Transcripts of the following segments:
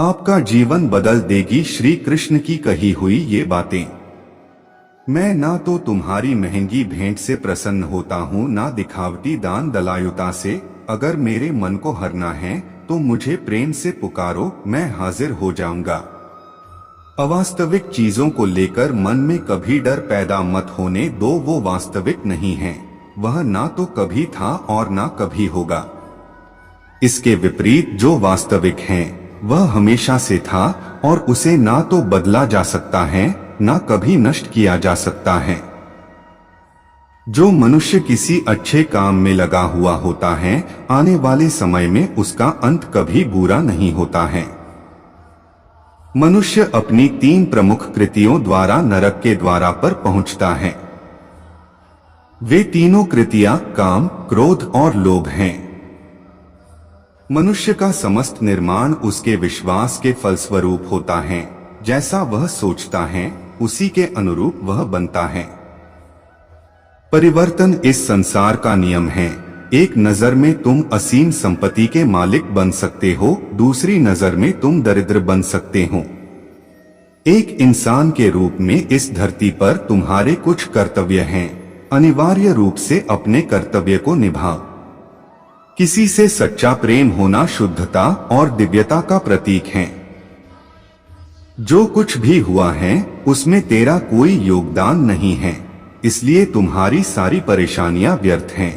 आपका जीवन बदल देगी श्री कृष्ण की कही हुई ये बातें। मैं ना तो तुम्हारी महंगी भेंट से प्रसन्न होता हूँ, ना दिखावटी दान दलायुता से। अगर मेरे मन को हरना है तो मुझे प्रेम से पुकारो, मैं हाजिर हो जाऊंगा। अवास्तविक चीजों को लेकर मन में कभी डर पैदा मत होने दो, वो वास्तविक नहीं है। वह ना तो कभी था और ना कभी होगा। इसके विपरीत जो वास्तविक है वह हमेशा से था और उसे ना तो बदला जा सकता है ना कभी नष्ट किया जा सकता है। जो मनुष्य किसी अच्छे काम में लगा हुआ होता है, आने वाले समय में उसका अंत कभी बुरा नहीं होता है। मनुष्य अपनी 3 प्रमुख कृतियों द्वारा नरक के द्वारा पर पहुंचता है। वे तीनों कृतियां काम, क्रोध और लोभ हैं। मनुष्य का समस्त निर्माण उसके विश्वास के फलस्वरूप होता है। जैसा वह सोचता है उसी के अनुरूप वह बनता है। परिवर्तन इस संसार का नियम है। एक नजर में तुम असीम संपत्ति के मालिक बन सकते हो, दूसरी नजर में तुम दरिद्र बन सकते हो। एक इंसान के रूप में इस धरती पर तुम्हारे कुछ कर्तव्य हैं। अनिवार्य रूप से अपने कर्तव्य को निभाओ। किसी से सच्चा प्रेम होना शुद्धता और दिव्यता का प्रतीक है। जो कुछ भी हुआ है उसमें तेरा कोई योगदान नहीं है, इसलिए तुम्हारी सारी परेशानियां व्यर्थ हैं।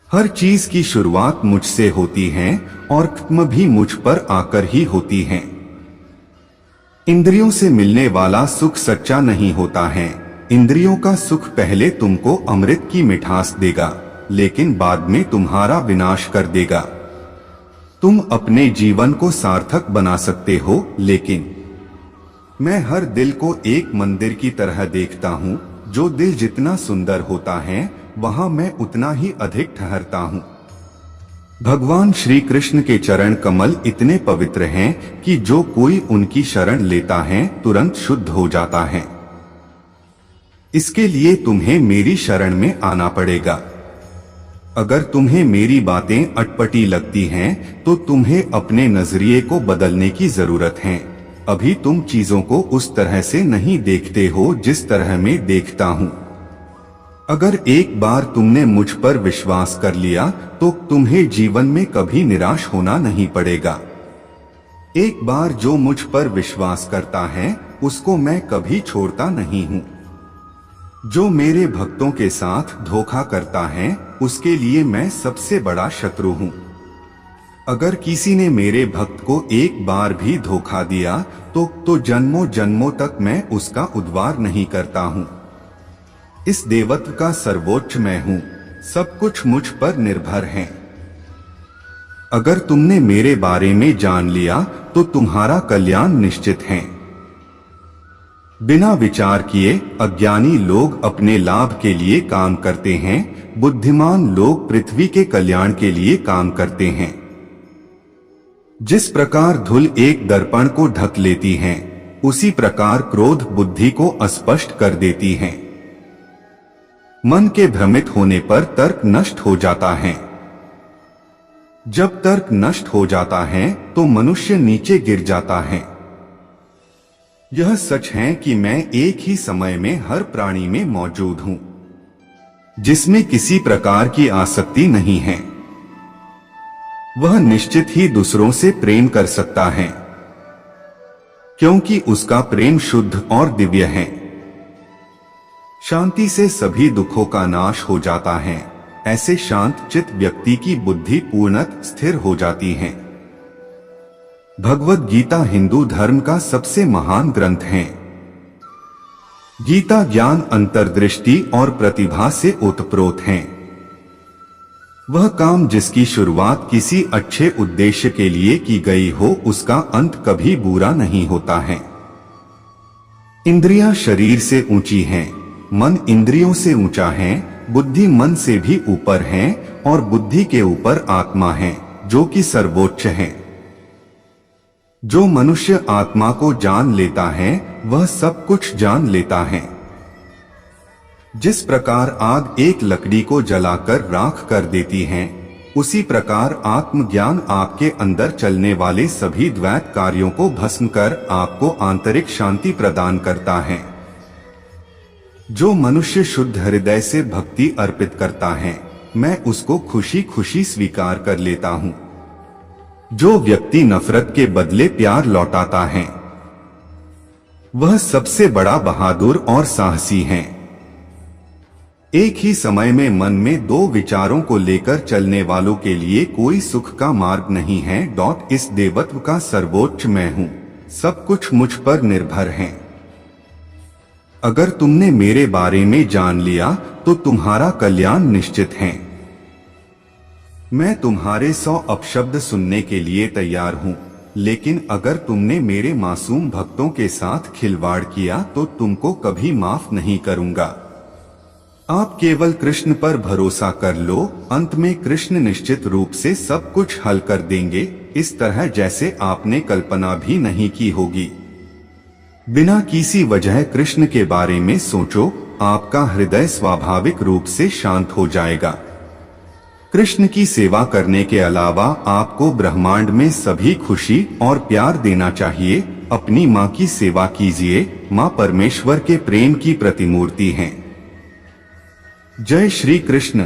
हर चीज की शुरुआत मुझसे होती है और खत्म भी मुझ पर आकर ही होती है। इंद्रियों से मिलने वाला सुख सच्चा नहीं होता है। इंद्रियों का सुख पहले तुमको अमृत की मिठास देगा, लेकिन बाद में तुम्हारा विनाश कर देगा। तुम अपने जीवन को सार्थक बना सकते हो, लेकिन मैं हर दिल को एक मंदिर की तरह देखता हूँ। जो दिल जितना सुंदर होता है वहां मैं उतना ही अधिक ठहरता हूँ। भगवान श्री कृष्ण के चरण कमल इतने पवित्र हैं कि जो कोई उनकी शरण लेता है तुरंत शुद्ध हो जाता है। इसके लिए तुम्हें मेरी शरण में आना पड़ेगा। अगर तुम्हें मेरी बातें अटपटी लगती हैं तो तुम्हें अपने नजरिए को बदलने की जरूरत है। अभी तुम चीजों को उस तरह से नहीं देखते हो जिस तरह मैं देखता हूँ। अगर एक बार तुमने मुझ पर विश्वास कर लिया तो तुम्हें जीवन में कभी निराश होना नहीं पड़ेगा। एक बार जो मुझ पर विश्वास करता है उसको मैं कभी छोड़ता नहीं हूँ। जो मेरे भक्तों के साथ धोखा करता है उसके लिए मैं सबसे बड़ा शत्रु हूँ। अगर किसी ने मेरे भक्त को एक बार भी धोखा दिया तो जन्मों जन्मों तक मैं उसका उद्धार नहीं करता हूँ। इस देवत्व का सर्वोच्च मैं हूँ। सब कुछ मुझ पर निर्भर है। अगर तुमने मेरे बारे में जान लिया तो तुम्हारा कल्याण निश्चित है। बिना विचार किए अज्ञानी लोग अपने लाभ के लिए काम करते हैं, बुद्धिमान लोग पृथ्वी के कल्याण के लिए काम करते हैं। जिस प्रकार धूल एक दर्पण को ढक लेती है, उसी प्रकार क्रोध बुद्धि को अस्पष्ट कर देती है। मन के भ्रमित होने पर तर्क नष्ट हो जाता है। जब तर्क नष्ट हो जाता है तो मनुष्य नीचे गिर जाता है। यह सच है कि मैं एक ही समय में हर प्राणी में मौजूद हूँ, जिसमें किसी प्रकार की आसक्ति नहीं है। वह निश्चित ही दूसरों से प्रेम कर सकता है, क्योंकि उसका प्रेम शुद्ध और दिव्य है। शांति से सभी दुखों का नाश हो जाता है। ऐसे शांत चित्त व्यक्ति की बुद्धि पूर्णतः स्थिर हो जाती है। भगवद गीता हिंदू धर्म का सबसे महान ग्रंथ है। गीता ज्ञान, अंतर्दृष्टि और प्रतिभा से ओतप्रोत है। वह काम जिसकी शुरुआत किसी अच्छे उद्देश्य के लिए की गई हो उसका अंत कभी बुरा नहीं होता है। इंद्रियां शरीर से ऊंची हैं, मन इंद्रियों से ऊंचा है, बुद्धि मन से भी ऊपर है और बुद्धि के ऊपर आत्मा है जो कि सर्वोच्च है। जो मनुष्य आत्मा को जान लेता है वह सब कुछ जान लेता है। जिस प्रकार आग एक लकड़ी को जलाकर राख कर देती है, उसी प्रकार आत्मज्ञान आपके अंदर चलने वाले सभी द्वैत कार्यों को भस्म कर आपको आंतरिक शांति प्रदान करता है। जो मनुष्य शुद्ध हृदय से भक्ति अर्पित करता है, मैं उसको खुशी खुशी स्वीकार कर लेता हूँ। जो व्यक्ति नफरत के बदले प्यार लौटाता है, वह सबसे बड़ा बहादुर और साहसी है। एक ही समय में मन में दो विचारों को लेकर चलने वालों के लिए कोई सुख का मार्ग नहीं है। इस देवत्व का सर्वोच्च मैं हूँ, सब कुछ मुझ पर निर्भर है। अगर तुमने मेरे बारे में जान लिया तो तुम्हारा कल्याण निश्चित है। मैं तुम्हारे 100 अपशब्द सुनने के लिए तैयार हूँ, लेकिन अगर तुमने मेरे मासूम भक्तों के साथ खिलवाड़ किया तो तुमको कभी माफ नहीं करूंगा। आप केवल कृष्ण पर भरोसा कर लो, अंत में कृष्ण निश्चित रूप से सब कुछ हल कर देंगे, इस तरह जैसे आपने कल्पना भी नहीं की होगी। बिना किसी वजह कृष्ण के बारे में सोचो, आपका हृदय स्वाभाविक रूप से शांत हो जाएगा। कृष्ण की सेवा करने के अलावा आपको ब्रह्मांड में सभी खुशी और प्यार देना चाहिए। अपनी माँ की सेवा कीजिए, माँ परमेश्वर के प्रेम की प्रतिमूर्ति हैं। जय श्री कृष्ण।